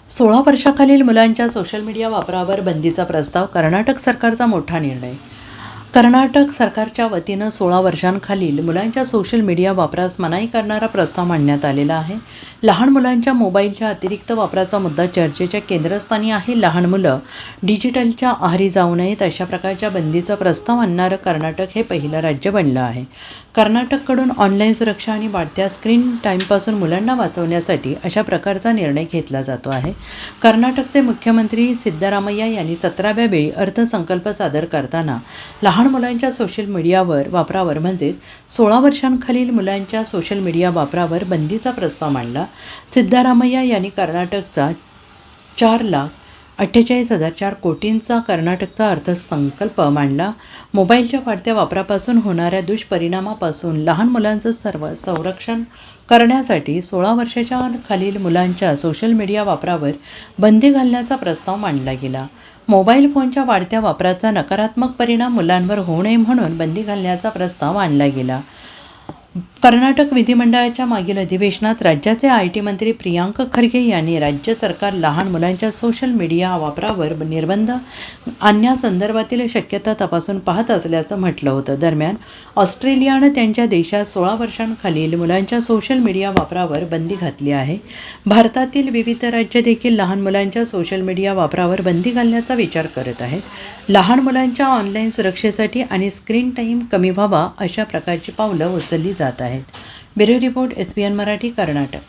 16 वर्षाखालील मुलांच्या social media वापरावर बंदीचा प्रस्ताव. कर्नाटक सरकारचा मोठा निर्णय. कर्नाटक सरकारच्या वतीनं 16 वर्षांखालील मुलांच्या सोशल मीडिया वापरास मनाई करणारा प्रस्ताव मांडण्यात आलेला आहे. लहान मुलांच्या मोबाईलच्या अतिरिक्त वापराचा मुद्दा चर्चेच्या केंद्रस्थानी आहे. लहान मुलं डिजिटलच्या आहारी जाऊ नयेत अशा प्रकारच्या बंदीचा प्रस्ताव आणणारं कर्नाटक हे पहिलं राज्य बनलं आहे. कर्नाटककडून ऑनलाईन सुरक्षा आणि वाढत्या स्क्रीन टाईमपासून मुलांना वाचवण्यासाठी अशा प्रकारचा निर्णय घेतला जातो आहे. कर्नाटकचे मुख्यमंत्री सिद्धरामय्या यांनी 17व्या वेळी अर्थसंकल्प सादर करताना लहान मुलांच्या सोशल मीडियावर वापरावर म्हणजेच 16 वर्षांखालील मुलांच्या सोशल मीडिया वापरावर बंदीचा प्रस्ताव मांडला. सिद्धरामय्या यांनी कर्नाटकचा 4,48,004 कोटींचा कर्नाटकचा अर्थसंकल्प मांडला. मोबाईलच्या वाढत्या वापरापासून होणाऱ्या दुष्परिणामापासून लहान मुलांचं संरक्षण करण्यासाठी 16 वर्षाच्या खालील मुलांच्या सोशल मीडिया वापरावर बंदी घालण्याचा प्रस्ताव मांडला गेला. मोबाईल फोनच्या वाढत्या वापराचा नकारात्मक परिणाम मुलांवर होऊ नये म्हणून बंदी घालण्याचा प्रस्ताव मांडला गेला. कर्नाटक विधिमंडळाच्या मागील अधिवेशनात राज्याचे IT मंत्री प्रियांक खरगे यांनी राज्य सरकार लहान मुलांच्या सोशल मीडिया वापरावर निर्बंध आणण्यासंदर्भातील शक्यता तपासून पाहत असल्याचं म्हटलं होतं. दरम्यान ऑस्ट्रेलियानं त्यांच्या देशात 16 वर्षांखालील मुलांच्या सोशल मीडिया वापरावर बंदी घातली आहे. भारतातील विविध राज्य देखील लहान मुलांच्या सोशल मीडिया वापरावर बंदी घालण्याचा विचार करत आहेत. लहान मुलांच्या ऑनलाईन सुरक्षेसाठी आणि स्क्रीन टाईम कमी व्हावा अशा प्रकारची पावलं उचलली जात आहेत. Bureau report, SBN Marathi, Karnataka.